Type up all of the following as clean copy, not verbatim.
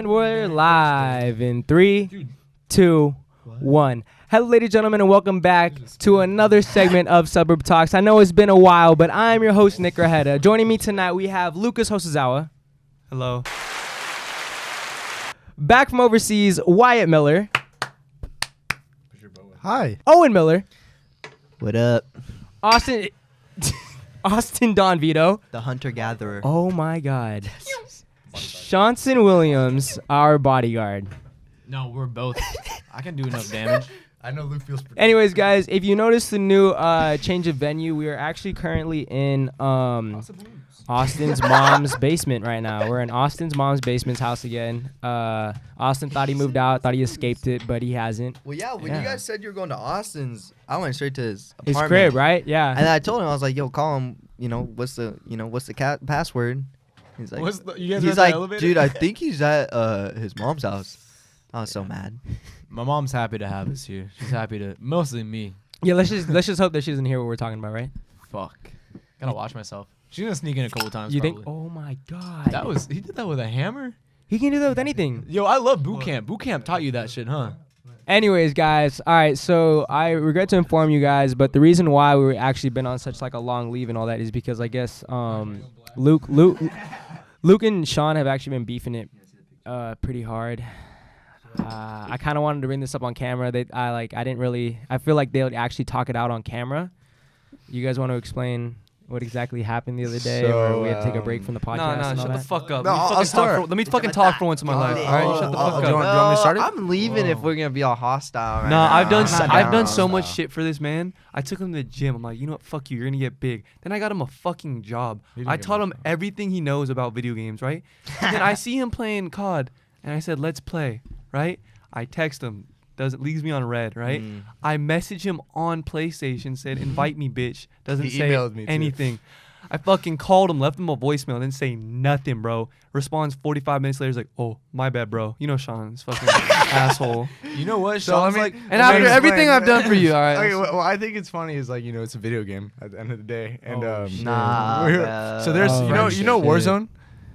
And we're live in 3, 2, 1. Hello, ladies and gentlemen, and welcome back to another segment of Suburb Talks. I know it's been a while, but I'm your host, Nick Grajeda. Joining me tonight, we have Lucas Hosozowa. Hello. Back from overseas, Wyatt Miller. Hi. Owen Miller. What up? Austin Donvito. The hunter-gatherer. Oh, my God. Shanson Williams, our bodyguard. No, we're both. I can do enough damage. I know Luke feels pretty. Anyways, guys, if you notice the new change of venue, we are actually currently in Austin's mom's basement right now. We're in Austin's mom's basement's house again. Austin thought he moved out, thought he escaped it, but he hasn't. Well, yeah, when you guys said you were going to Austin's, I went straight to his apartment. His crib, right? Yeah. And I told him, I was like, yo, call him, what's the password? He's like, he's like, dude, I think he's at his mom's house. I was so mad. My mom's happy to have us here. She's happy to, mostly me. Yeah, let's just hope that she doesn't hear what we're talking about, right? Fuck. Gotta watch myself. She's gonna sneak in a couple times. You probably. think? Oh my God. He did that with a hammer? He can do that with anything. Yo, I love boot camp. Boot camp taught you that shit, huh? Anyways, guys, all right, so I regret to inform you guys, but the reason why we've actually been on such like a long leave and all that is because I guess Luke and Sean have actually been beefing it pretty hard. I kind of wanted to bring this up on camera. I feel like they would actually talk it out on camera. You guys want to explain what exactly happened the other day, or we had to take a break from the podcast? No, shut the fuck up. No, I'll start. Let me fucking talk for once in my life. All right, shut the fuck Do you up. want me to start it? I'm leaving if we're going to be all hostile right No, now. I've done so much shit for this man. I took him to the gym. I'm like, you know what? Fuck you. You're gonna get big. Then I got him a fucking job. I taught him everything he knows about video games, right? And then I see him playing COD, and I said, let's play, right? I text him. Leaves me on red, right? I message him on PlayStation, said, invite me, bitch. Doesn't He say emailed me, too. anything. I fucking called him, left him a voicemail, didn't say nothing, bro. Responds 45 minutes later, he's like, oh, my bad, bro. You know Sean's fucking asshole. You know what? So Sean's let me- like, And after everything I've done for you, all right? Okay, well, I think it's funny is like, it's a video game at the end of the day. And Nah, so there's you know Warzone?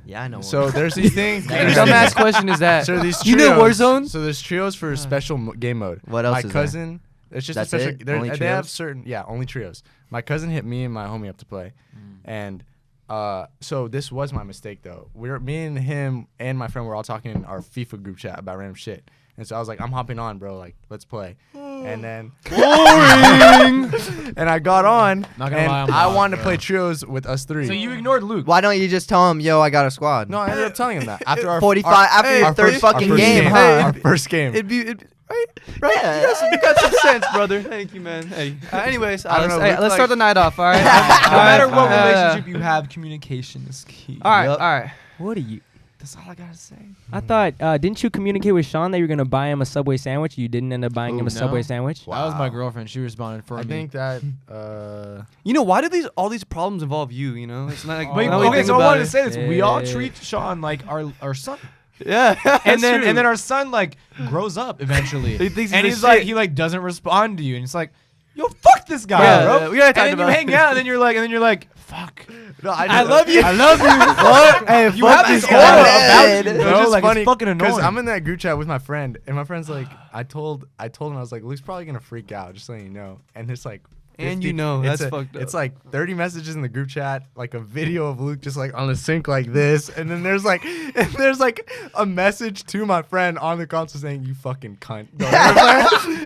Yeah, I know. So there's these things. What dumbass question is that? So these You know trios- Warzone? So there's trios for special game mode. What else My is there? cousin, it's just That's a special. it? they're- Only They have trios? certain, only trios. My cousin hit me and my homie up to play, and so this was my mistake though. Me and him and my friend were all talking in our FIFA group chat about random shit, and so I was like, I'm hopping on, bro. Like, let's play. And then boring. And I got on, Not gonna and lie, I'm I not, wanted to bro. play trios with us three. so you ignored Luke. Why don't you just tell him, yo, I got a squad? No, I ended up telling him that after our 45 after your third fucking first game, huh? Our first game. Right? Yeah. You got some sense, brother. Thank you, man. Hey. Anyways, I don't know, let's Luke, start the night off, all right? No matter what relationship relationship you have, communication is key. All right, Yep. all right. What are you? That's all I gotta say. I thought, didn't you communicate with Sean that you were gonna buy him a Subway sandwich? You didn't end up buying him a no. Subway sandwich. That was my girlfriend. She responded for I me. think that You know, why do all these problems involve you? You know, it's not like. Wait, now we okay, think so I about wanted to it. say this. We all Yeah. treat Sean like our son. Yeah, and then our son like grows up eventually. He thinks and he's he's the like shit. he like doesn't respond to you, and it's like, yo, fuck this guy, Yeah, bro. yeah, we gotta talk and then you about hang it. out, and then you're like, fuck. I love you. I love you. Fuck. Hey, You fuck have this this guy. aura Man. about you, It's bro. just Like funny it's fucking because annoying. I'm in that group chat with my friend, and my friend's like, I told him I was like, Luke's probably gonna freak out, just letting you know. And it's like, And you know, it's that's fucked up. It's like 30 messages in the group chat, like a video of Luke just like on a sink like this, and then there's like a message to my friend on the console saying, "You fucking cunt."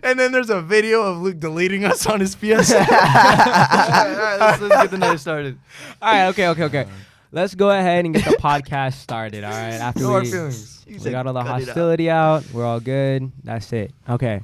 And then there's a video of Luke deleting us on his PS. all right, let's get the night started. All right, okay. Let's go ahead and get the podcast started. All right, after No hard we feelings. we got all the hostility out, we're all good. That's it. Okay.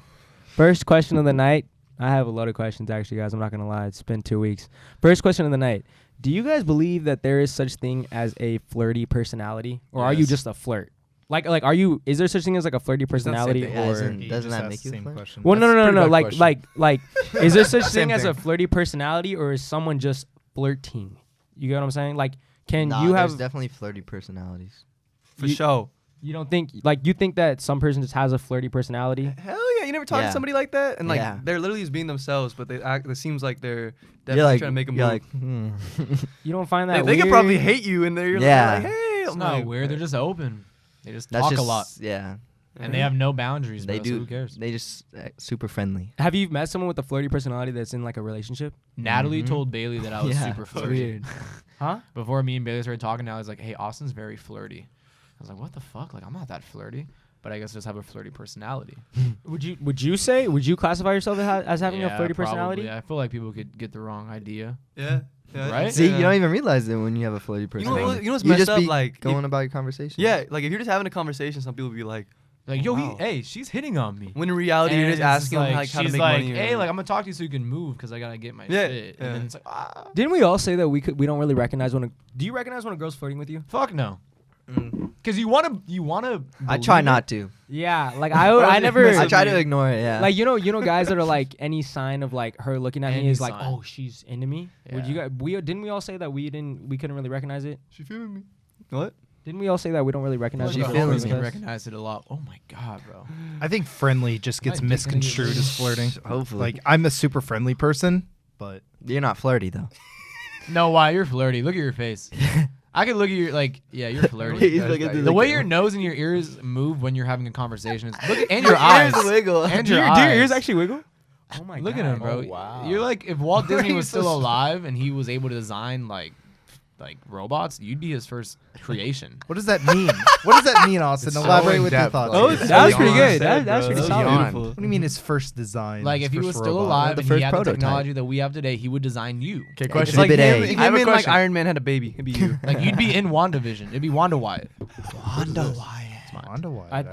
First question of the night. I have a lot of questions actually, guys. I'm not gonna lie. It's been 2 weeks. First question of the night. Do you guys believe that there is such thing as a flirty personality, or are you Yes. just a flirt? Like, are you? Is there such thing as like a flirty personality, Yeah, or? doesn't that make you a flirt? Well, That's a no. pretty bad Like, is there such Same thing as a thing. flirty personality, or is someone just flirting? You get what I'm saying? Like, can Nah, you there's have? definitely flirty personalities. For You- sure. You don't think you think that some person just has a flirty personality? Hell yeah! You never talk Yeah. to somebody like that, and like Yeah. they're literally just being themselves, but they act. It seems like they're You're definitely like, trying to make a move. you're like, You don't find that they weird? could probably hate you, and they're Yeah. like, hey, It's I'm not like, weird. They're just open. They just That's talk just a lot, Yeah. and they have no boundaries. They bro, do. So who cares? They just super friendly. Have you met someone with a flirty personality that's in like a relationship? Natalie Mhm. told Bailey that I was Yeah, super it's flirty. weird. Huh? Before me and Bailey started talking, I was like, "Hey, Austin's very flirty." I was like, "What the fuck? Like, I'm not that flirty." But I guess I just have a flirty personality. Would you classify yourself as having a flirty personality? Probably. I feel like people could get the wrong idea. Yeah. Right? See, you don't even realize it when you have a flirty You personality. know what's You messed just up? be Like, going about your conversation. yeah, like if you're just having a conversation, some people be like, Like, yo, wow. hey, she's hitting on me. when in reality, you're And just it's asking them like how to she's make like, money. hey, like I'm gonna talk to you so you can move because I gotta get my Yeah, shit. yeah. And then it's like, ah, Didn't we all say that we don't really recognize when do you recognize when a girl's flirting with you? fuck no. Mm. Because you wanna. I try believe not it. to. Yeah, like I never. I try to ignore it. Yeah. Like you know guys that are like any sign of like her looking at me Any is like, sign. oh, she's into me. Would you Yeah. guys didn't we all say that we couldn't really recognize it? She feeling me? What? Didn't we all say that we don't really recognize She it? She feeling feels me. me. Recognize it a lot. Oh my god, bro. I think friendly just gets My dick's gonna get misconstrued loose. as flirting. Hopefully. Like I'm a super friendly person, but You're not flirty though. No, why you're flirty? Look at your face. I could look at your yeah, you're flirty. He's looking through The way camera. your nose and your ears move when you're having a conversation is and your eyes. wiggle. And Do your your ears eyes. actually wiggle? Oh my Look god. at him, bro. Oh, wow. You're like if Walt Disney was He's so still alive and he was able to design like robots, you'd be his first creation. what does that mean? What does that mean, Austin? It's so Elaborate in with your depth, thoughts. like, Oh, it's that was so pretty beyond. good. That was pretty So solid. beyond. What do you mean his first design? Like his if he first was still robot? alive The and first he had the prototype. technology that we have today, he would design you. Okay, It's question. like Like Exhibit him, A. him I have a and like question. Iron Man had a baby. It'd be you. Like you'd be in WandaVision. It'd be Wanda Wyatt. Wanda Wyatt.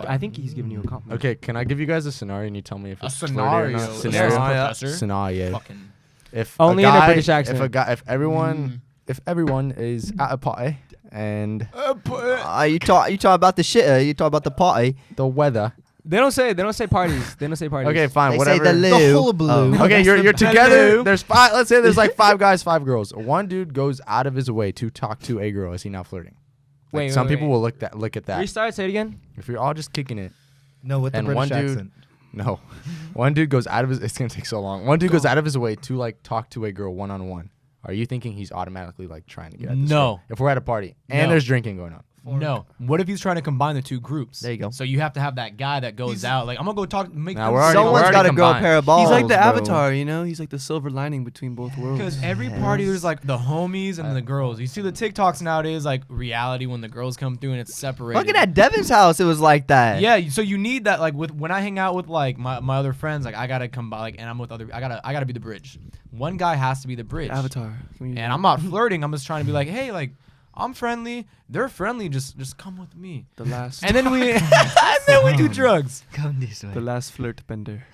I think he's giving you a compliment. Okay, can I give you guys a scenario and you tell me if A it's flirty or scenario. not? Yes, Scenario. Professor. Scenario. Fucking. If Only a in a guy, British accent. If everyone is at a party and You talk about the shit. You talk about the party. the weather. They don't say parties. They don't say parties. Okay, fine, They whatever. say the The loo. hullabaloo. Oh. Okay, you're together. Hello. There's five. Let's say there's like 5 guys, 5 girls. One dude goes out of his way to talk to a girl. Is he now flirting? Like, Wait, some wait, people wait. will look at that. Restart. Say it again. If you're all just kicking it, No, with the And British one dude- accent. no. One dude goes out of his. It's gonna take so long. One dude goes out of his way to like talk to a girl one-on-one. Are you thinking he's automatically like trying to get at this No. girl? If we're at a party and No. there's drinking going on. No. What if he's trying to combine the two groups? There you go. So you have to have that guy that goes out. Like I'm gonna go talk. Make Nah, them we're already- someone's Someone's got to grow a combined. pair of balls. He's like the bro. Avatar, you know. He's like the silver lining between both worlds. Because every party there's like the homies and the girls. You see the TikToks nowadays, like reality when the girls come through and it's separated. Look at that Devin's house. It was like that. Yeah, so you need that like with when I hang out with like my other friends, like I gotta come by like and I'm with other I gotta be the bridge. One guy has to be the bridge. Avatar. And I'm not flirting, I'm just trying to be like, hey, like I'm friendly, they're friendly, just come with me. The last. And then we do drugs. Come this way. The last flirt bender.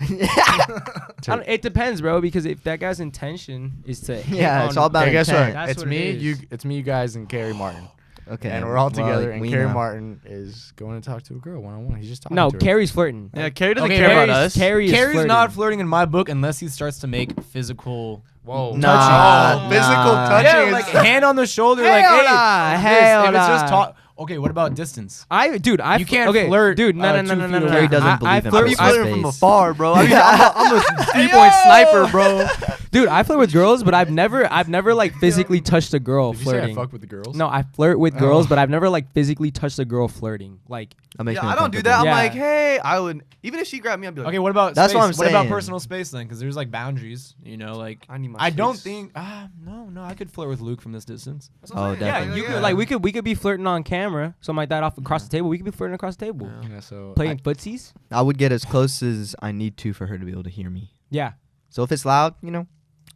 It depends, bro. Because if that guy's intention is to hit Yeah, on- it's all about Okay, guess what? intent. That's It's what me, it is. it's me, you guys, and Carey Martin. Okay. And we're all well, together. And we Carey know. Martin is going to talk to a girl one-on-one. He's just talking No, to her. Carrie's flirting. Yeah, Carey doesn't Okay, care about Carey's- us. Carrie is Carrie's flirting. not flirting in my book unless he starts to make physical. Whoa. Nah, physical nah. touching. Yeah, is- like hand on the shoulder, like Hell hey, nah, this. hell If it's just nah. talk. Okay, what about distance? You can't okay, flirt, dude. No, 2 no, no, no, feet no. Carey doesn't I believe in flirt. I be personal flirting from space. afar, bro. I'm a 3-point sniper, bro. Dude, I flirt with girls, but I've never like physically touched a girl Did you say I flirting. fuck with the girls? No, I flirt with girls, but I've never like physically touched a girl flirting. Like, That makes Yeah, me I don't do uncomfortable. that. I'm Yeah. like, hey, I would. Even if she grabbed me, I'd be like, Okay, what about That's space? what I'm What about saying. personal space then? Because there's like boundaries, you know. Like I need my I don't space. think. No, I could flirt with Luke from this distance. Oh, yeah, definitely. you could like we could be flirting on camera, something like that off across the table. We could be flirting across the table, Yeah, so playing footsies. I would get as close as I need to for her to be able to hear me. Yeah, So if it's loud, you know,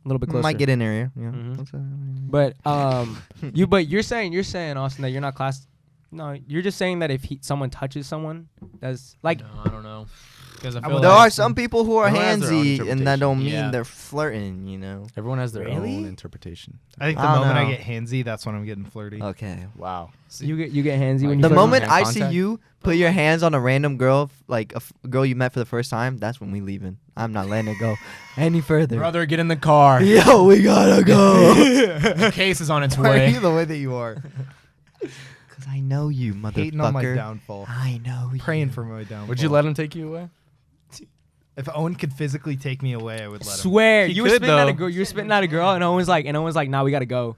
a little bit closer. might get in there. Yeah. Mhm. That's, But you're saying Austin that you're not class. No, you're just saying that if someone touches someone, that's like No, I don't know. Because I feel Well, there like are some people who are Everyone has their own handsy, and that don't mean interpretation. Yeah. they're flirting. You know. everyone has their Really? own interpretation. I think I the don't moment I know. get handsy, that's when I'm getting flirty. Okay. Wow. you get handsy when you The flirt. moment hand I contact? see you put your hands on a random girl, like a girl you met for the first time, that's when we leaving. I'm not letting it go any further. brother, get in the car. Yo, we gotta go. The case is on its Why are way. you the way that you are? Cause I know you, motherfucker. Hating on my downfall. I know you. Praying for my downfall. Would you let him take you away? If Owen could physically take me away, I would let him. Swear, He you were could, spitting at a though. girl. You were spitting at a girl, and Owen's like, nah, we gotta go.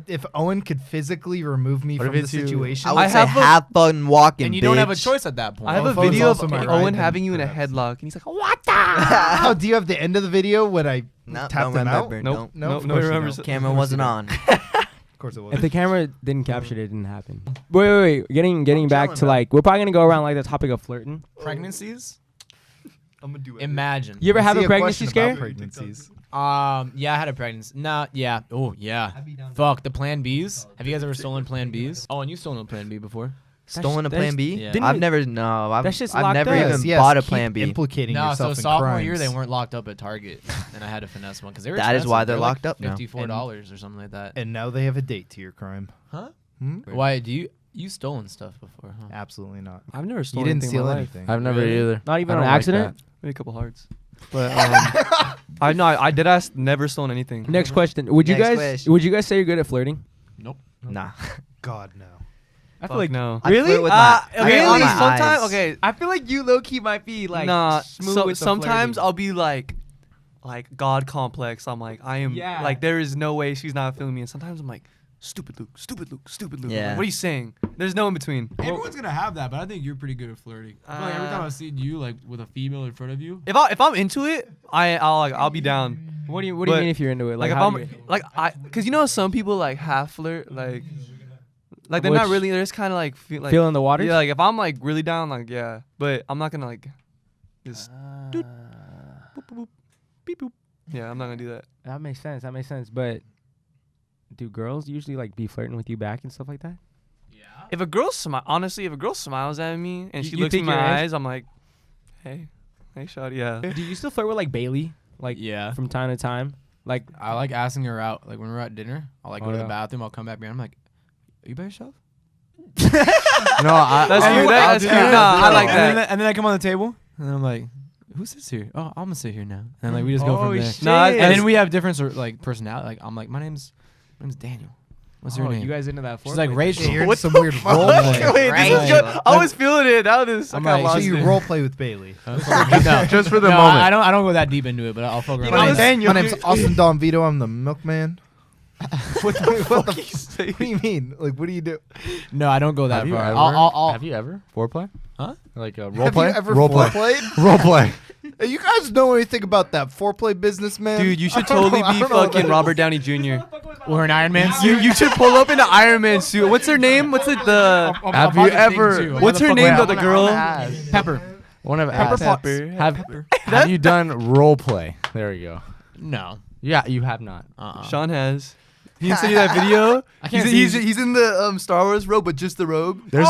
If Owen could physically remove me What from if the it's you? situation, I would I say have a- have fun walking, And you don't have a bitch. choice at that point. I have a if Owen's video of also my ride, Owen then having you in a perhaps. headlock, and he's like, "What the?" Oh, do you have the end of the video when I No, tapped don't them out? remember. Nope. No, Nope. of No, course you remembers don't. it. Camera wasn't on. Of course it was. If the camera didn't capture it, it didn't happen. Wait. Getting back to like, we're probably gonna go around like the topic of flirting. Pregnancies? I'm gonna do it. Imagine. You ever I have see a pregnancy question scare? about pregnancies. Yeah, I had a pregnancy. Nah, yeah. Oh, yeah. Fuck, the Plan Bs. Have you guys ever stolen Plan Bs? Oh, and you stolen a Plan B before? Stolen a Plan B? Yeah. Didn't I've it- never. No, I've, That shit's I've locked never up. even Yes, bought a keep Plan B. Implicating No, yourself so in sophomore crimes. year they weren't locked up at Target, and I had to finesse one because they were. That is why expensive. they're like locked up now. $54 or something like that. And now they have a date to your crime. Huh? Hmm? Why do you stolen stuff before? Huh? Absolutely not. I've never You stolen didn't anything in steal my life. anything. I've never Really? either. Not even I on don't like accident? Maybe a couple hearts. But I know I did ask never stolen anything. Next question. Would you Next guys question. would you guys say you're good at flirting? Nah. God, no. I Fuck no. I flirt with my- I Okay, flirt with my sometimes eyes. okay. I feel like you low key might be like Nah, smooth so, with the sometimes flirting. I'll be like God complex. I'm like, I am Yeah. like, there is no way she's not feeling me. And sometimes I'm like, stupid Luke, stupid Luke, stupid Luke. Yeah. Like, what are you saying? There's no in between. Everyone's gonna have that, but I think you're pretty good at flirting. I feel like every time I've seen you like with a female in front of you, If I'm into it, I'll be down. What do you But, mean if you're into it? Like if how I'm do you- like cause you know some people like half flirt like they're not Which- really, they're just kind of like feel feeling the waters? Yeah, like if I'm like really down, like yeah, but I'm not gonna like just doot, boop, boop, boop, beep boop. Yeah, I'm not gonna do that. That makes sense. That makes sense. But do girls usually like be flirting with you back and stuff like that? If a girl honestly, if a girl smiles at me and You- she you looks in think my you're eyes, I'm like, hey, shawty, yeah. Do you still flirt with like Bailey? Like yeah. from time to time? Like I like asking her out. Like when we're at dinner, I'll like Oh, go to yeah. the bathroom. I'll come back behind. I'm like, are you by yourself? No, That's I'll cute. do That's that. cute. Nah, I like And that. then I come on the table, and I'm like, who sits here? Oh, I'm gonna sit here now. And like we just go Oh, from there. shit. Nah, And then we have different like personality. Like I'm like, my name's Daniel. What's your oh, name? you guys into that? She's like foreplay? Rachel. Yeah, you're into What some the weird role play. Wait, Right. this is good. I was feeling it. That was I'm I like, got So lost you it. role play with Bailey. Just for the no, moment. I don't go that deep into it, but I'll fuck around. know, My this- name's, my name's Austin Donvito. I'm the milkman. What the fuck? What do you mean? Like, what do you do? No, I don't go that Have you far. ever? I'll Have you ever foreplay? Huh? Like a role Have play? you ever Role play. foreplayed? Role play. Hey, you guys know anything about that foreplay business, man? Dude, you should I don't totally know- I be don't know what fucking that Robert Downey Jr. We're an Iron Man suit. You should pull up in an Iron Man suit. What's her name? What's it the? Have you ever? What's her name though? The girl. Pepper. One of Pepper asked. Potts. Have you done role play? There we go. No. Yeah, you have not. Sean has. He didn't send you that video. I can't he's, see- he's in the Star Wars robe, but just the robe. There's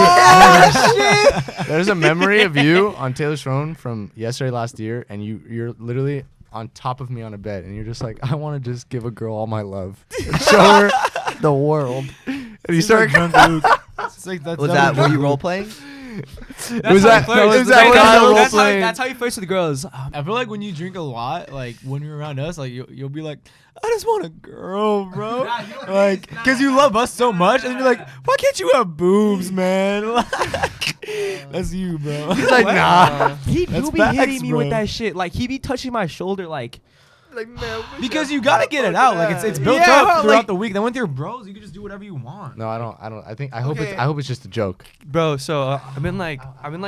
there's a memory of you on Taylor Swift from yesterday last year, and you're literally on top of me on a bed, and you're just like, I want to just give a girl all my love, and show her the world. And you start. It's like that's Was that were you role playing? Was that? Was that role that's, how, playing. that's how you flirt with the girls. I feel like when you drink a lot, like when you're around us, like you'll be like, I just want a girl, bro. Like, cause you love us so much, and you're like, why can't you have boobs, man? That's you, bro. He's like, nah. He'll That's be facts, hitting me with bro. that shit. Like he be touching my shoulder, like Because you gotta get it out. Like it's built Yeah, up throughout like- the week. Then with your bros, you can just do whatever you want. No, I don't. I hope Okay. it's just a joke. Bro, so I've been like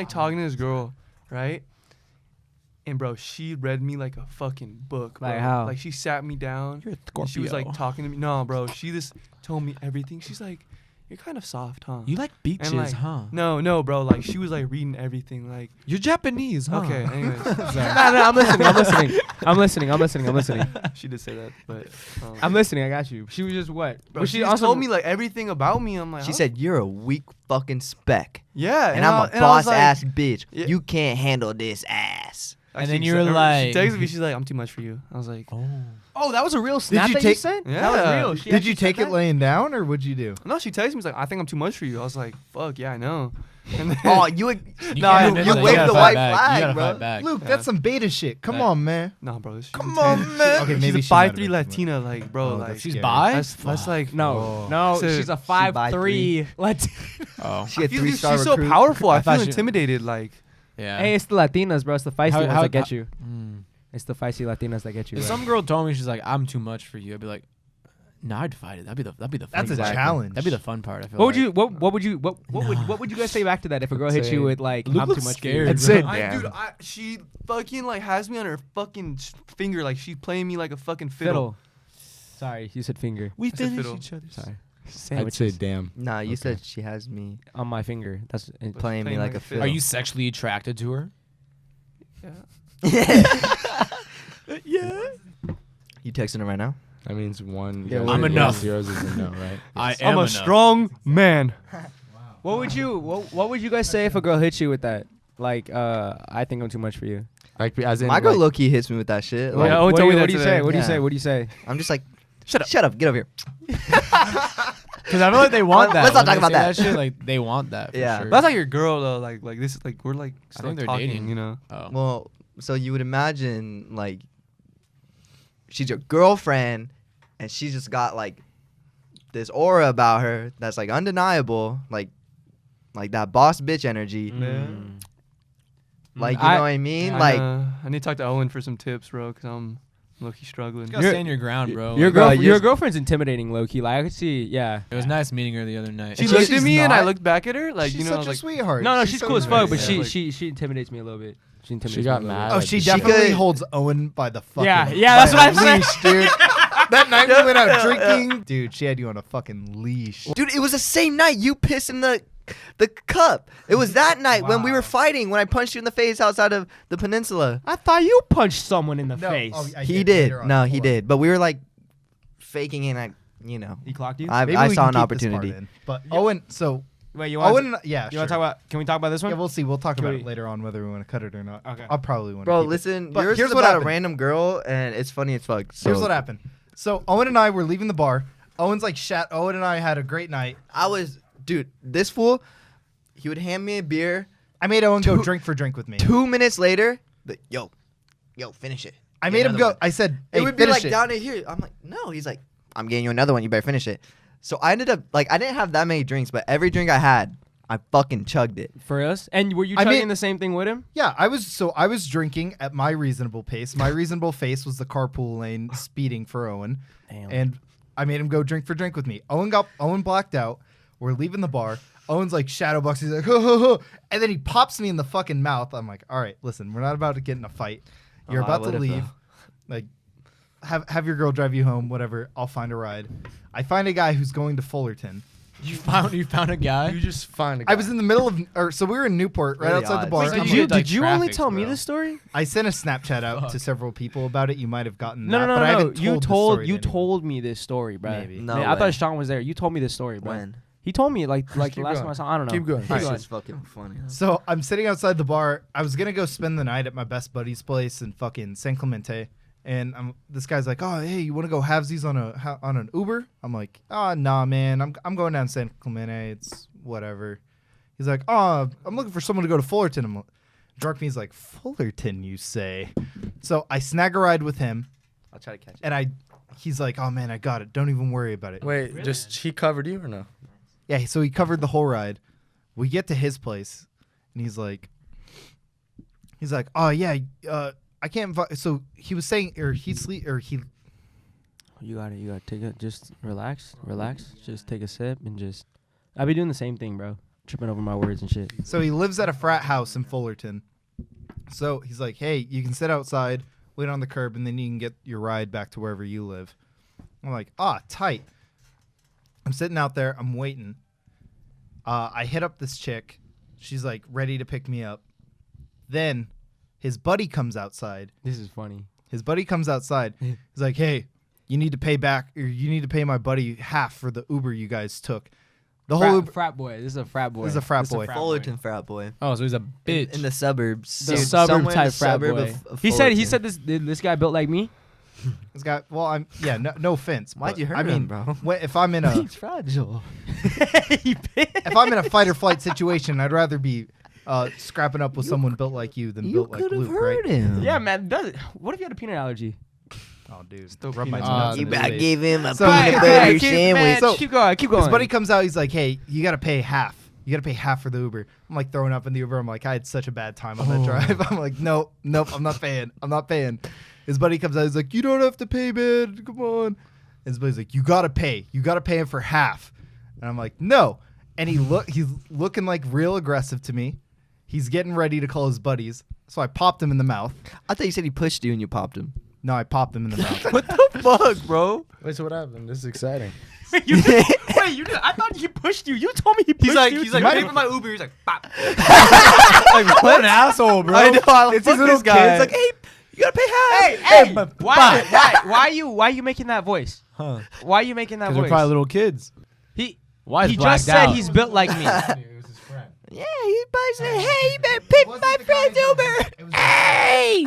talking to this girl, right? And bro, she read me like a fucking book. Bro. Like how? Like she sat me down. You're a and she was like Scorpio. talking to me. No, bro, she just told me everything. She's like, you're kind of soft, huh? You like beaches, And, like, huh? No, bro. Like she was like reading everything. Like You're Japanese, huh? okay, anyways, no, I'm listening. she did say that, but I'm listening. I got you. She was just what? Bro, Was she she just also told me like everything about me. I'm like, She huh? said, "You're a weak fucking speck, yeah, and I'm I- a and I was boss ass bitch. Yeah. You can't handle this ass." And then Actually, you were she like- texted me. She's like, I'm too much for you. I was like, Oh, that was a real snap you that take- you sent? Yeah. That was real. She Did actually you take said it that? laying down, or what'd you do? no, she texted me. She's like, I think I'm too much for you. I was like, fuck yeah, I know. And then, Oh, you You No, can't you- admit you that. waved gotta the fight white back. flag, You gotta bro. fight back. Luke, that's some beta shit. Come on, man. nah, bro. She's Come intense. on, man. Okay, She's maybe a she might have 5'3" been too Latina, like, bro, Oh, like, that's She's scary. bi? that's like, No, So- she's a She by 5'3". Let's. Oh. She had Dude, 3-star she's so recruit. powerful. I thought feel she- intimidated. Like, Yeah. Hey, it's the Latinas, bro. It's the feisty ones that get you. Mm. It's the feisty Latinas that get you. If bro. some girl told me she's like, I'm too much for you, I'd be like, No, I'd fight it. That'd be the fun That's a part. challenge. That'd be the fun part. I feel What would like. you what would you guys say back to that if a girl hit you with like Luke I'm too looks much scared. for I'd you? say, Dude, she fucking like has me on her fucking finger, like she's playing me like a fucking fiddle. Sorry, you said finger. We finish fiddle. each other. Sorry. I'd say Sandwiches damn. Nah, you Okay. said she has me on my finger. That's playing me like a fiddle. Are you sexually attracted to her? Yeah. You texting her right now? That means one. Yeah, yes, I'm yes, enough. Yours is a no, right? I I'm a strong man. What would you guys say if a girl hit you with that? Like, I think I'm too much for you. Like as in My girl like, low key hits me with that shit. Like, Like, Owen told me that what do you say? today. What do you Yeah. say? What do you say? I'm just like, Shut up. shut up, get over here. Because I feel like they want that. Let's not When talk they about say that. shit, like they want that. For Yeah. sure. That's like your girl though. Like this. Like we're like I still think they're talking. dating. You know. Oh. Well, so you would imagine like she's your girlfriend, and she just got like this aura about her that's like undeniable, like that boss bitch energy. Mm. Like you know what I mean? Like I need to talk to Owen for some tips, bro, because I'm low-key struggling. You gotta stand your ground, bro. Your Like, your girlfriend's intimidating, low key. Like I could see, yeah. it was nice meeting her the other night. She She- looked at she's me and I not. looked back at her, like she's you know, such a like sweetheart. No, she's so cool as fuck, but nice. she intimidates me a little bit. She intimidates She me got a little mad. bit. Oh, she She definitely could- holds Owen by the fucking Yeah, that's by what a I leash, dude. That night we went out drinking, dude, she had you on a fucking leash. dude, it was the same night you pissed in the cup. It was that night when we were fighting, when I punched you in the face outside of the peninsula. I thought you punched someone in the No, face. oh, I He did. later on. No, he Hold on. did. But we were like faking it. And He clocked you. Maybe I we saw can an keep this part opportunity. in. But Owen, so Wait, you want? Owen, yeah, You sure. want to talk about? Can we talk about this one? Yeah, we'll see. We'll talk Can about we- it later on whether we want to cut it or not. Okay. I'll probably want to. Bro, keep it. listen, But yours here's is what about a happened. random girl, and it's funny as fuck. So Here's what happened. So Owen and I were leaving the bar. Owen and I had a great night. Dude, this fool, he would hand me a beer. I made Owen go Two- drink for drink with me. 2 minutes later, yo, finish it. I Get made him another go. one. I said, hey, It would be finish like it. down to here. I'm like, no. He's like, I'm getting you another one. You better finish it. So I ended up like, I didn't have that many drinks, but every drink I had, I fucking chugged it. For us, and were you I chugging mean- the same thing with him? Yeah, I was drinking at my reasonable pace. My reasonable pace was the carpool lane speeding for Owen. Damn. And I made him go drink for drink with me. Owen blacked out. We're leaving the bar. Owen's like shadowbox. He's like, ho, ho, ho. And then he pops me in the fucking mouth. I'm like, all right, listen, we're not about to get in a fight. You're Oh, I about to would've, leave. Like, have your girl drive you home, whatever. I'll find a ride. I find a guy who's going to Fullerton. You found a guy. You just find a guy. I was in the middle of, so we were in Newport, right Really outside the odd. bar. Wait, I'm did you- like- Did you only traffics, tell me bro. this story? I sent a Snapchat out to several people about it. You might have gotten No, that, no, but I no, no. haven't You told the told story to anyone. me this story, bro. Maybe. No Man, I way. thought Sean was there. You told me this story, bro. When? He told me like the keep last going. time I saw. I don't know. Keep going. Keep This going. is fucking funny. So I'm sitting outside the bar. I was gonna go spend the night at my best buddy's place in fucking San Clemente, and this guy's like, "Oh, hey, you want to go halvesies on an Uber?" I'm like, "Oh, nah, man. I'm going down San Clemente. It's whatever." He's like, "Oh, I'm looking for someone to go to Fullerton." I'm like, drunk me's like, "Fullerton, you say?" So I snag a ride with him, I'll try to catch it. and he's like, "Oh man, I got it. Don't even worry about it." Wait, just he covered you or no? Yeah, so he covered the whole ride. We get to his place, and he's like, "Oh yeah, I can't." So he was saying, or he sleep, or he. You got it. You got to take it. Just relax. Just take a sip and just. I be doing the same thing, bro. Tripping over my words and shit. So he lives at a frat house in Fullerton. So he's like, "Hey, you can sit outside, wait on the curb, and then you can get your ride back to wherever you live." I'm like, tight. I'm sitting out there. I'm waiting. I hit up this chick. She's like ready to pick me up. Then his buddy comes outside. This is funny. His buddy comes outside. He's like, "Hey, you need to pay back, or you need to pay my buddy half for the Uber you guys took." The whole Uber, frat boy. This is a frat boy. This is a frat boy. Fullerton frat boy. Oh, so he's a bitch. In the suburbs. The Dude, suburb somewhere in type the frat suburb boy. of He said Fullerton. this guy built like me. this guy. Well, no offense. Why'd but, you hurt I mean, him, bro? If I'm in a fragile. if I'm in a fight or flight situation, I'd rather be scrapping up with someone built like you than You built like could have Luke, hurt right? him. Yeah, man. What if you had a peanut allergy? Oh, dude. Still Rub my peanuts. nuts in You his I face. gave him a So- peanut Right, butter right, sandwich. So- keep going. Keep going. His buddy comes out. He's like, "Hey, you got to pay half. You got to pay half for the Uber." I'm like throwing up in the Uber. I'm like, I had such a bad time on that drive. I'm like, nope, I'm not paying. His buddy comes out. He's like, "You don't have to pay, man. Come on." his buddy's like, you gotta pay him for half. And I'm like, no. And he's looking like real aggressive to me. He's getting ready to call his buddies. So I popped him in the mouth. I thought you said he pushed you and you popped him. No, I popped him in the mouth. What the fuck, bro? Wait, so what happened? This is exciting. Wait, you did? I thought he pushed you. You told me he pushed you. He's like, pay for my Uber. He's like, pop. Like, what an asshole, bro. I know. It's these little guy. kids. Like, hey, you gotta pay half. Hey, why are you making that voice? Huh? Why are you making that Because voice? they're probably little kids. He Why he just said he's built like me. Yeah, he probably said, hey, you better pay for my friend's Uber. Hey!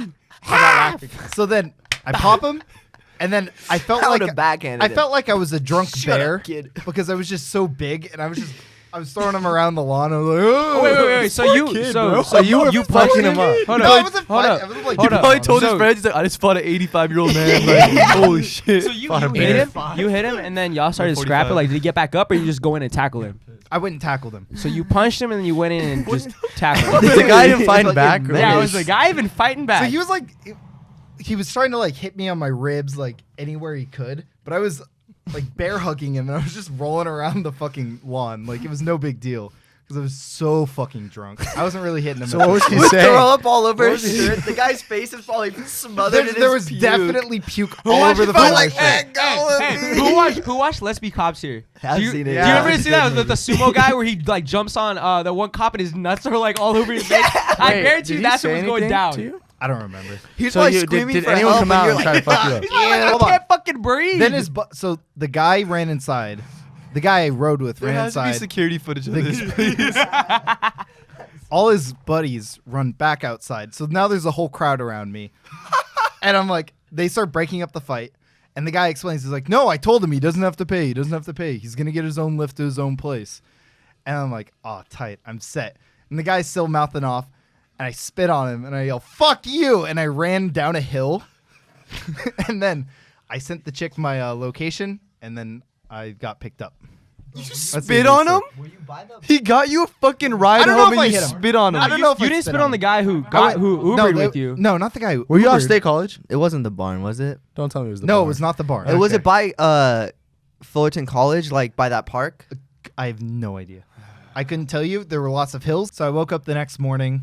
So then I pop him, and then I felt I like would've backhanded I him. felt like I was a drunk Shut bear up, kid. because I was just so big, and I was throwing him around the lawn. I was like, oh, Wait. So you You fucking him up. Hold No, up. I wasn't Hold fighting. up. I wasn't like, Hold up. Probably told his So- friends, he's like, I just fought an 85-year-old man. Like, holy shit. So you Fought a hit him. bear. You hit him, and then y'all started 145. scrapping. Like, did he get back up, or you just go in and tackle him? I went and tackled him. So you punched him, and then you went in and just tackled him. Is the guy even fighting Fucking back? menace. Yeah, it was the guy even fighting back. So he was like, he was trying to like hit me on my ribs like anywhere he could, but I was like bear hugging him, and I was just rolling around the fucking lawn like it was no big deal because I was so fucking drunk. I wasn't really hitting him. So what was he With saying? throw up all over his shirt. The guy's face is probably smothered in There his was puke. definitely puke all over the felt fucking like, shirt. Hey, who watched Let's Be Cops here? I've do you, seen it. Do you Yeah. ever see that with the sumo guy where he like jumps on the one cop and his nuts are like all over his face? I Wait, guarantee did you he that's say what was going anything down. to you? I don't remember. He's So probably you, screaming did for anyone help, come and out you're and like, try to fuck you up? I hold on. can't fucking breathe. So the guy ran inside. The guy I rode with There ran has to be inside. security footage of The- this, please. All his buddies run back outside. So now there's a whole crowd around me. And I'm like, they start breaking up the fight. And the guy explains, he's like, no, I told him he doesn't have to pay. He doesn't have to pay. He's going to get his own lift to his own place. And I'm like, oh, tight. I'm set. And the guy's still mouthing off. And I spit on him. And I yell, fuck you. And I ran down a hill. And then I sent the chick my location. And then I got picked up. You the spit on him? He got you a fucking ride I don't know home if and I you hit him. spit on him. I don't know if you I didn't spit spit on the guy who I- who no, Ubered with you. No, not the guy who Were you out Ubered. State College? It wasn't the barn, was it? Don't tell me it was the No, bar. it was not the bar. Was it by Fullerton College, like by that park? I have no idea. I couldn't tell you. There were lots of hills. So I woke up the next morning.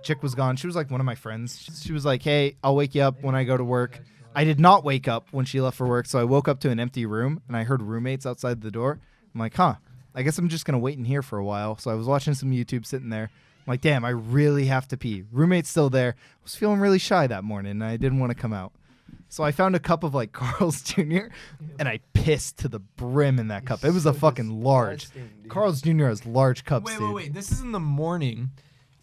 Chick was gone. She was like one of my friends. She was like, hey, I'll wake you up when I go to work. I did not wake up when she left for work. So I woke up to an empty room and I heard roommates outside the door. I'm like, huh, I guess I'm just going to wait in here for a while. So I was watching some YouTube sitting there. I'm like, damn, I really have to pee. Roommate's still there. I was feeling really shy that morning and I didn't want to come out. So I found a cup of like Carl's Jr. and I pissed to the brim in that cup. It was a fucking large. Carl's Jr. has large cups, dude. Wait. This is in the morning.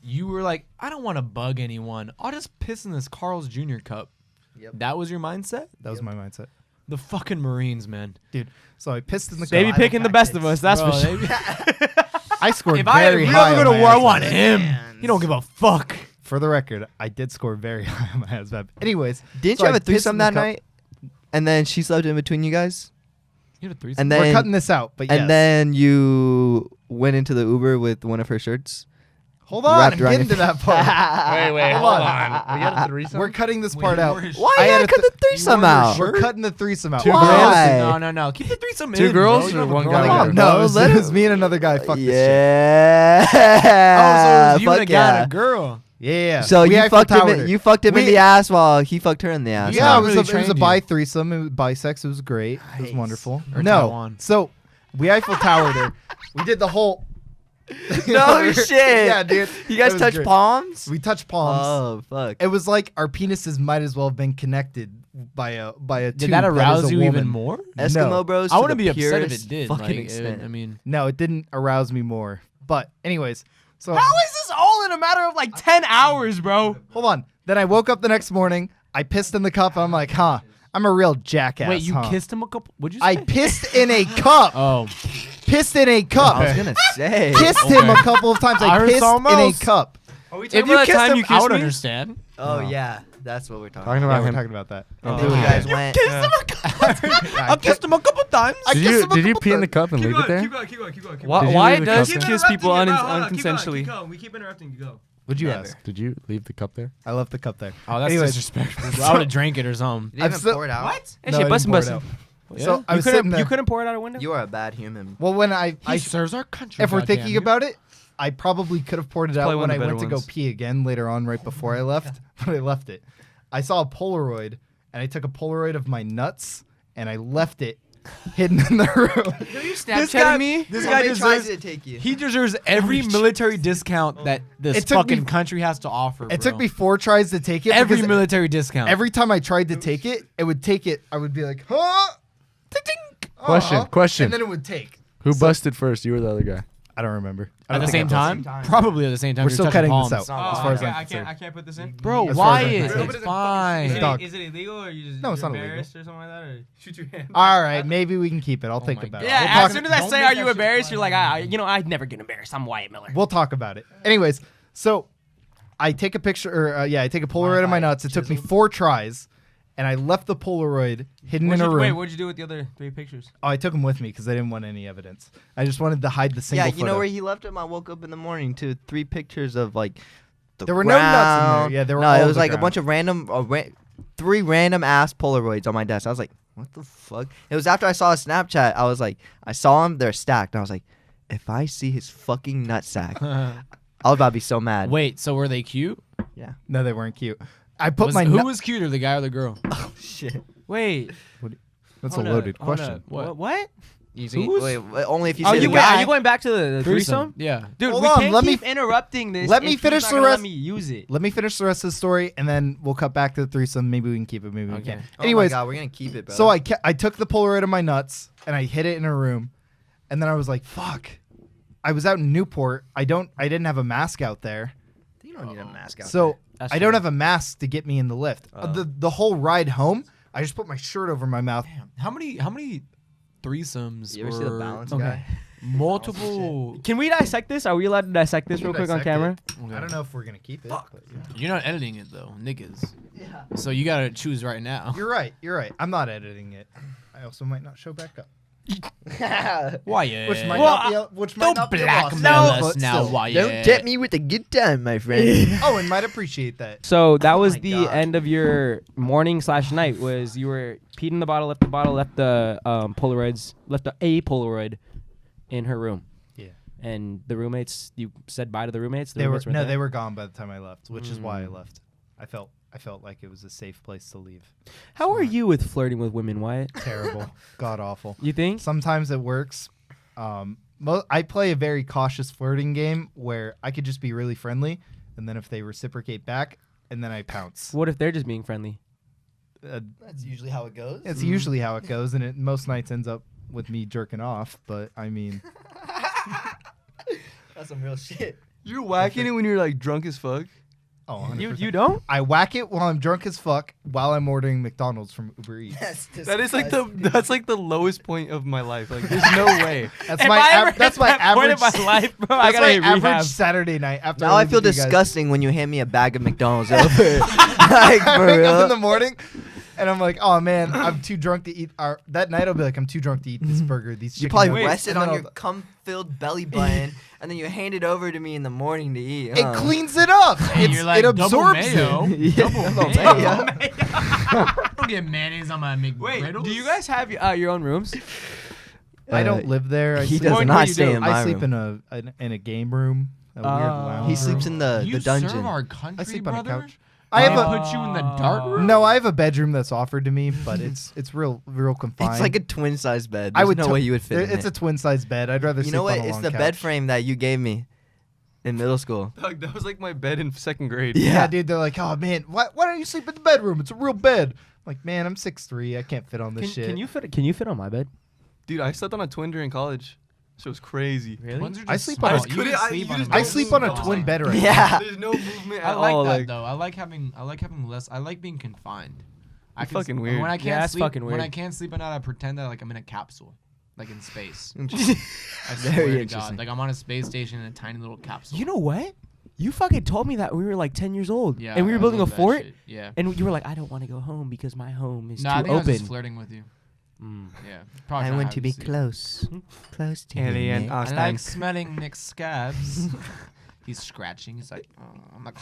You were like, I don't want to bug anyone. I'll just piss in this Carl's Jr. cup. Yep. That was your mindset? That was my mindset. The fucking Marines, man. Dude, so I pissed in the They be cup. picking the best of us. That's Bro, for sure. they- I scored if I very ever high go on to my war, I ASVAB. want him. He don't give a fuck. For the record, I did score very high on my ASVAB. Anyways, Didn't so you have I a pissed in threesome the that cup. night? And then she slept in between you guys? You had a threesome? And We're then cutting this out, but yes. and then you went into the Uber with one of her shirts? Hold on, I'm wrapped around getting your- to that part. Wait, Hold hold on. on. We got a threesome? We're cutting this part out. Why I you had gotta a cut the threesome out? We're cutting the threesome out. Two Why? No. Keep the threesome Two in. girls bro. You or don't have a one girl guy? there. Come on, no, No, it was, let it him- was me and another guy. Fuck this shit. Yeah. Oh, so it was you and a Fuck guy and uh, a girl. Yeah. So we you Eiffel fucked him. Towered her. You fucked him in We- the ass while he fucked her in the ass. Yeah, huh? it was, really a, it was a trained bi you. threesome. It was bisex. It was great. It was Nice. wonderful. Or No, Taiwan. so we Eiffel Towered her. We did the whole. No shit. Yeah, dude. You guys It was touched great. palms? We touched palms. Oh fuck. It was like our penises might as well have been connected by a tube. Did that is arouse a you woman. even more? Eskimo No. Bros. I to wouldn't the be upset if purest it did. Fucking Like, extent. I mean, No, it didn't arouse me more. But anyways, so How is this all in a matter of like 10 hours, bro? hold on. Then I woke up the next morning. I pissed in the cup. I'm like, huh? I'm a real jackass. wait, you huh? kissed him a couple? What'd you say? I pissed in a cup. Oh, Pissed in a cup. I was gonna say. Kissed him a couple of times. I I heard pissed something in a else. cup. Are we if you kissed him, I would me? understand. Oh yeah, that's what we're talking Talking about. about Yeah, we're him. talking about that. And then you guys went. I kissed him a couple times. Did you pee in the cup and leave it there? Keep going. Why, Did you why leave the does cup kiss there? people unconsensually? We keep interrupting you. Go. What'd you Never. ask? Did you leave the cup there? I left the cup there. Oh, that's Anyways. disrespectful. Bro. I would have drank it or something. You didn't I've even still- pour it out. What? Hey, No, shit, I bust didn't pour it bustin'. out. So I You was sitting there. couldn't pour it out a window. You are a bad human. Well, when I serves our country. if we're goddamn thinking you. about it, I probably could have poured it Probably out one when of I the went to better go ones. pee again later on, right before I left. But I left it. I saw a Polaroid, and I took a Polaroid of my nuts, and I left it hidden in the room. This guy, me. This guy Somebody tries deserves. to take you. He deserves every military discount that this It took me- fucking country has to offer. It took me 4 tries to take it. every because military discount. every time I tried to take it, it would take it. I would be like, huh? Ting-ting. Question. And then it would take. Who busted first? You or the other guy? I don't remember. I at don't the think same I busted. time? Probably at the same time. We're You're still touching cutting this palms. out. As far as I'm I concerned. can't put this in. Bro, As far as I'm Wyatt, concerned. it's fine. Dog. Is it illegal or you just No, it's you're not illegal. embarrassed or something like that? Or shoot your hand. All right, maybe we can keep it. I'll think my about God. it. Yeah, We'll as talk, soon as I don't say, make "Are that you shit embarrassed?" fly You're like, I'd never get embarrassed. I'm Wyatt Miller. we'll talk about it. Anyways, so I take a picture, or I take a Polaroid of my nuts. It took me 4 tries, and I left the Polaroid hidden in a room. Wait, what'd you do with the other 3 pictures? Oh, I took them with me because I didn't want any evidence. I just wanted to hide the single Yeah, you know photo. where he left him? I woke up in the morning to 3 pictures of like the There were no nuts in there. ground. Yeah, there were No, all it of was the like a ground. bunch of random, 3 random ass Polaroids on my desk. I was like, what the fuck? It was after I saw a Snapchat. I was like, I saw them. They're stacked. And I was like, if I see his fucking nutsack, I was about to be so mad. Wait, so were they cute? Yeah. No, they weren't cute. I put my Who nut- was cuter, the guy or the girl? Shit. Wait, That's hold a up, loaded hold question. up. What? Easy. Wait, only if you Oh, say the are guy. you going back to the threesome? Yeah. Dude, Hold we on, can't let me keep interrupting this. let me if he's finish not the gonna rest- Let me use it. Let me finish the rest of the story, and then we'll cut back to the threesome. Maybe we can keep it. Maybe we Okay. can't. Oh Anyways, my God, we're gonna keep it, bro. so I took the Polaroid of my nuts and I hid it in a room, and then I was like, fuck. I was out in Newport. I didn't have a mask out there, you don't need a mask out. so That's I don't true. have a mask to get me in the lift. The whole ride home, I just put my shirt over my mouth. How many threesomes You ever see the were balance Okay. guy? multiple? Can we dissect this? Are we allowed to dissect this We real can quick on dissect camera? it. I don't know if we're gonna keep it. But yeah. You're not editing it though, niggas. Yeah. So you gotta choose right now. You're right. I'm not editing it. I also might not show back up, Wyatt. which might Well, not be a, which might Don't not be a blackmail loss, us but now, still. Wyatt. Don't tempt me with a good time, my friend. Owen might appreciate that. So that was my the God. end of your morning/night. Was you were peed in the bottle, left the Polaroids, left a Polaroid in her room, Yeah. and the roommates. You said bye to the roommates. The They were roommates no, there? they were gone by the time I left, which is why I left. I felt like it was a safe place to leave. How are you with flirting with women, Wyatt? Terrible, god awful. You think? Sometimes it works. I play a very cautious flirting game where I could just be really friendly, and then if they reciprocate back, and then I pounce. What if they're just being friendly? That's usually how it goes. It's usually how it goes, and it most nights ends up with me jerking off. But I mean, That's some real shit. You're whacking it when you're like drunk as fuck. oh, 100%. You don't? I whack it while I'm drunk as fuck while I'm ordering McDonald's from Uber Eats. That is like the lowest point of my life. Like there's no way. That's If my I ever that's hit my that point average in my life, bro. I That's gotta my hit average rehab. Saturday night after. Now I live feel with you guys. disgusting when you hand me a bag of McDonald's over. like, I for wake up in real. the morning and I'm like, oh man, I'm too drunk to eat. That night I'll be like, I'm too drunk to eat this burger. These You chicken probably nuggets. rest it And then on your I'll- cum-filled belly button, and then you hand it over to me in the morning to eat. It cleans it up. You're like, it double absorbs mayo. it. Double mayo. mayo. Don't get mayonnaise on my McGriddles. Do you guys have your own rooms? I don't live there. I He sleep, does What not do you stay do? in my I sleep room. in a game room. A weird lounge He room. sleeps in the You dungeon. serve our I country, sleep brother? on a couch. I have a put you in the dark room? no. I have a bedroom that's offered to me, but it's real confined. It's like a twin-size bed. I There's would no to- way you would fit in It's it. a twin size bed. I'd rather. You know sleep what? on a It's long the couch. bed frame that you gave me in middle school. Dog, that was like my bed in 2nd grade. Yeah, dude. They're like, oh man, why don't you sleep in the bedroom? It's a real bed. I'm like, man, I'm 6'3". I can't fit on this shit. Can you fit on my bed? Dude, I slept on a twin during college. So it was crazy. Really? Ones are I just sleep small. on a- You couldn't- can I- sleep you on just a I don't sleep on a small twin one. bed right now. Yeah. There's no movement I at like all. that Like, though. I like having less. I like being confined. I You're can fucking s- weird. When I can't Yeah, that's sleep, fucking when I weird. can't sleep at night, I pretend that like I'm in a capsule, like in space. I Very swear to interesting. God, like I'm on a space station in a tiny little capsule. You know what? You fucking told me that when we were like 10 years old. Yeah, And we were I building a love that fort. shit. Yeah. And you were like, I don't want to go home because my home is No, I too think I was just open. flirting with you. Mm. Yeah. Probably I not want to be having close to Alien him. I Einstein. like smelling Nick's scabs. He's scratching. He's like, oh. I'm like,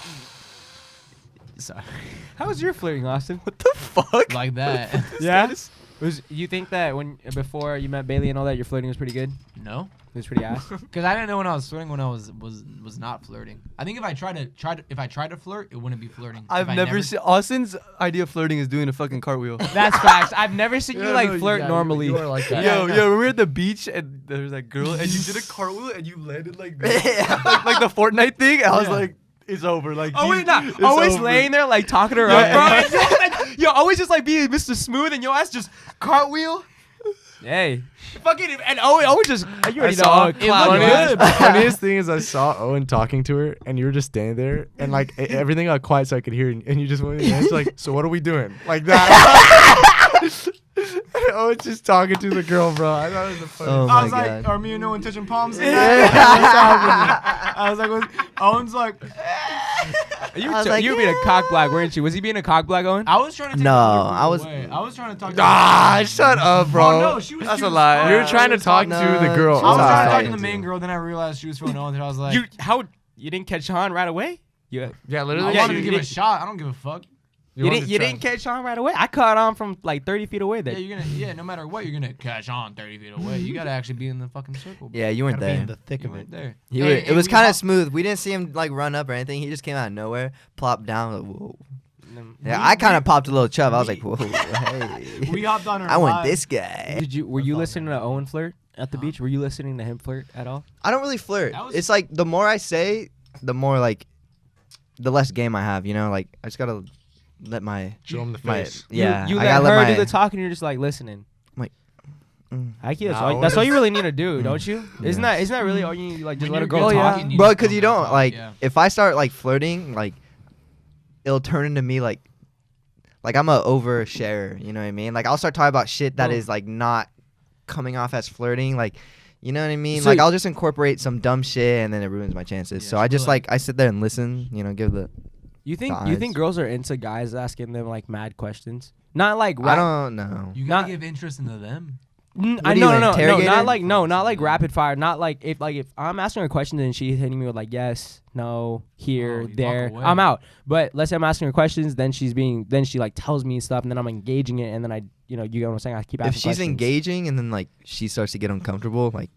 sorry. How was your flirting, Austin? what the fuck? Like that. Yeah? You think that before you met Bailey and all that, your flirting was pretty good? No, It was pretty ass. because I didn't know when I was flirting when I was not flirting. I think if I tried to flirt, it wouldn't be flirting. I've never seen Austin's idea of flirting is doing a fucking cartwheel. That's facts. I've never seen you like flirt normally. You are like that. Yo, when we were at the beach and there was that girl and you did a cartwheel and you landed like this, like the Fortnite thing. I was like, it's over. Like, Oh wait, dude, nah. it's Always over. laying there like talking to her up, bro. Yo, always just like being Mr. Smooth and your ass just cartwheel. Hey, fucking and Owen just you already know. Funniest thing is I saw Owen talking to her and you were just standing there and like everything got quiet so I could hear and you just went in and like, so what are we doing? Like that. And Owen's just talking to the girl, bro. I thought it was the funniest. Oh I my was like, god. are me and Owen touching palms? I was like, Owen's like, You I was like, were being a cock block, weren't you? Was he being a cock block, Owen? I was trying to take No, the other girl I was- away. I was trying to talk to Shut up, bro. Oh, no, she was That's she a was lie. fine. You were trying to talk No, to the girl. she I was was trying to talk talking to the to main her. girl, then I realized she was feeling Owen, and I was like, You didn't catch on right away? Yeah, I literally. Yeah, wanted to you give it a didn't- shot. I don't give a fuck. You didn't catch on right away. I caught on from like 30 feet away. There. No matter what, you're gonna catch on 30 feet away. You gotta actually be in the fucking circle. Bro. Yeah, you weren't Gotta be there. in the thick You of it. weren't there. It was kind of smooth. We didn't see him like run up or anything. He just came out of nowhere, plopped down. Like, whoa. Yeah, I kind of popped a little chub. I was like, whoa, hey. We hopped on her. I want live. this guy. Were you listening to Owen flirt at the beach? Were you listening to him flirt at all? I don't really flirt. That was- It's like the more I say, the more like, the less game I have. You know, like I just gotta let my Show him the my face. yeah. You I let gotta her let do my the talking. You're just like listening. mm. I guess Nah, that's all Owen you really need to do, don't you? Isn't that really all you need? Like just When let a you're girl good talk. talking, you bro, just because you don't don't like yeah. if I start like flirting, like it'll turn into me like I'm a oversharer. You know what I mean? Like I'll start talking about shit that Bro. is like not coming off as flirting. Like you know what I mean? So Like I'll just incorporate some dumb shit and then it ruins my chances. Yeah, so I so just like- like I sit there and listen. You know, give the. You think Guys. girls are into guys asking them like mad questions? Not like I don't know. You Not- gotta give interest into them. No, What are you, no, interrogator? not like rapid fire. Not like if I'm asking her a question and she's hitting me with like yes, no, here, Oh, you walk there, away. I'm out. But let's say I'm asking her questions, then she like tells me stuff, and then I'm engaging it, and then you know what I'm saying. I keep asking If she's questions. engaging and then like she starts to get uncomfortable, like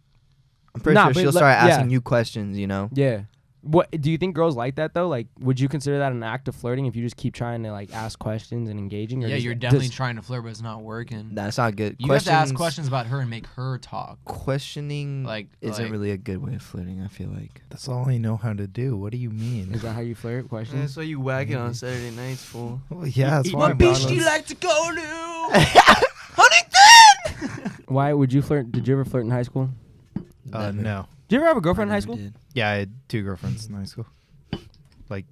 I'm pretty Nah, sure but she'll le- start yeah. asking you questions. You know. Yeah. What do you think girls like that though? Like, would you consider that an act of flirting if you just keep trying to like ask questions and engaging? Or Yeah, does- you're definitely does- trying to flirt, but it's not working. That's not good. You have to ask questions about her and make her talk. Questioning Like- isn't like- really a good way of flirting. I feel like. That's all I know how to do. What do you mean? Is that how you flirt? Yeah, Questions. that's why you whack it on Saturday nights, fool. Well, yeah, that's Eat why. McDonald's. McDonald's. like to go to? Why would you flirt? Did you ever flirt in high school? No. Did you ever have a girlfriend in high school? Yeah. Yeah, I had 2 girlfriends in high school. Like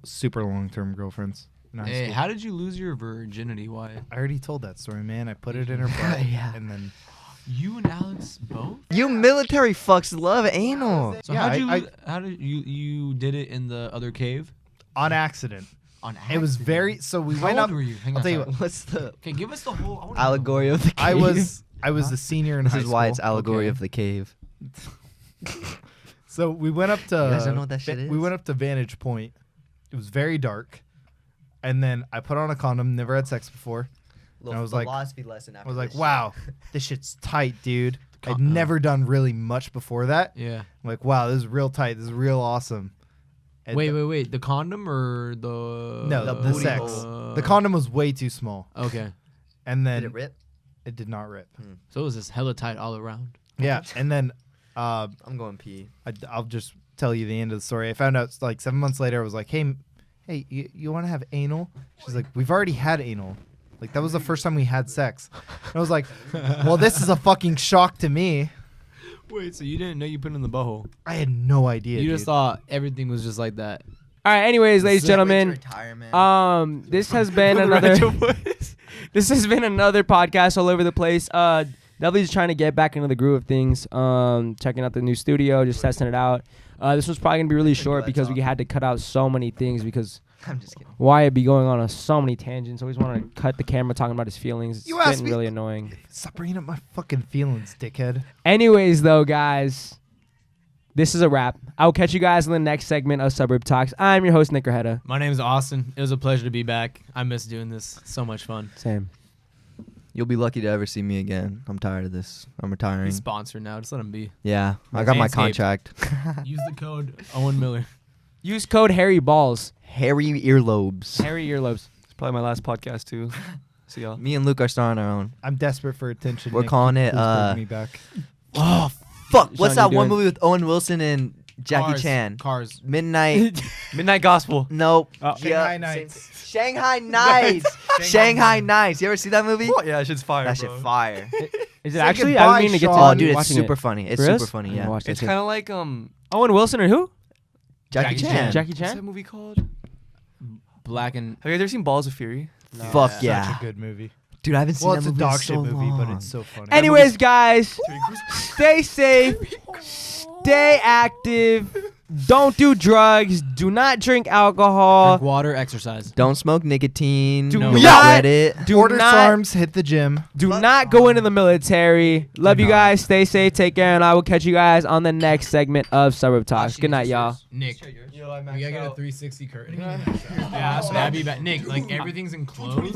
super long-term girlfriends in high Hey, school. how did you lose your virginity, Wyatt? I already told that story, man. I put it in her butt, Yeah. and then You and Alex both? You military fucks love anal. So Yeah, how did you did it in the other cave? on accident. On It was accident? very. So we How went old up. were you? Hang I'll on, tell you sorry. what. What's the Okay, give us the whole I wanna know. allegory of the cave? I was a senior in high This is school. why it's allegory Okay. of the cave. So we went up to. You guys don't know what that shit We is? went up to Vantage Point. It was very dark, and then I put on a condom. Never had sex before. Little I was like- philosophy lesson. I was like, wow, this shit's tight, dude. I'd never done really much before that. Yeah. I'm like, wow, this is real tight. This is real awesome. And Wait. The condom or the No, The the booty sex. hole. The condom was way too small, Okay. and then Did it rip? it did not rip. So it was just hella tight all around. Yeah, and then I'm going pee. I'll just tell you the end of the story. I found out like 7 months later. I was like, hey, you want to have anal? She's like, we've already had anal. Like that was the first time we had sex. And I was like, well, this is a fucking shock to me. Wait, so you didn't know you put it in the butthole? I had no idea. You just dude. thought everything was just like that. All right. Anyways, ladies and gentlemen, this has been another. This has been another podcast all over the place. Definitely just trying to get back into the groove of things. Checking out the new studio, just testing it out. This was probably gonna be really short because we had to cut out so many things because I'm just kidding. Wyatt be going on so many tangents. Always want to cut the camera talking about his feelings. It's You asked getting me- really annoying. Stop bringing up my fucking feelings, dickhead. Anyways, though, guys, this is a wrap. I'll catch you guys in the next segment of Suburb Talks. I'm your host, Nick Grajeda. My name is Austin. It was a pleasure to be back. I miss doing this. So much fun. Same. You'll be lucky to ever see me again. I'm tired of this. I'm retiring. He's sponsored now. Just let him be. Yeah, I got my Manscaped. contract. Use the code Owen Miller. Use code Harry Balls. Hairy earlobes. Harry earlobes. It's probably my last podcast too. See y'all. Me and Luke are starting our own. I'm desperate for attention. We're Nick. calling it, Please bring me back. Oh, fuck. What's Sean, that you one doing- movie with Owen Wilson and Jackie Cars. Chan? Cars. Midnight. Midnight Gospel. Nope. Shanghai Nights. Shanghai Nights. Shanghai Nights. You ever see that movie? What? Yeah, that shit's fire, That bro. shit fire. Is it Say actually? goodbye, I didn't mean to get to. Sean. Oh, dude, it's watching super it. funny. It's For real? super funny. I'm gonna Yeah. watch that It's too. kind of like Owen Wilson or who? Jackie Chan. Jackie what's Chan. that movie called? Black and Have you guys ever seen Balls of Fury? Fuck Such yeah. a good movie. Dude, I haven't seen Well, that it's a movie dog in shit so movie, but long. it's so funny. Anyways, guys, stay safe, stay active, don't do drugs, do not drink alcohol, drink water, exercise. Don't smoke nicotine. Do Don't not- regret it. do Order not, arms, hit the gym. do not go into the military. Love you guys. Stay safe. Take care, and I will catch you guys on the next segment of Suburb Talks. Good night, y'all. Nick, we gotta get a 360 curtain. Yeah, so that'd be bad. Nick, like everything's enclosed.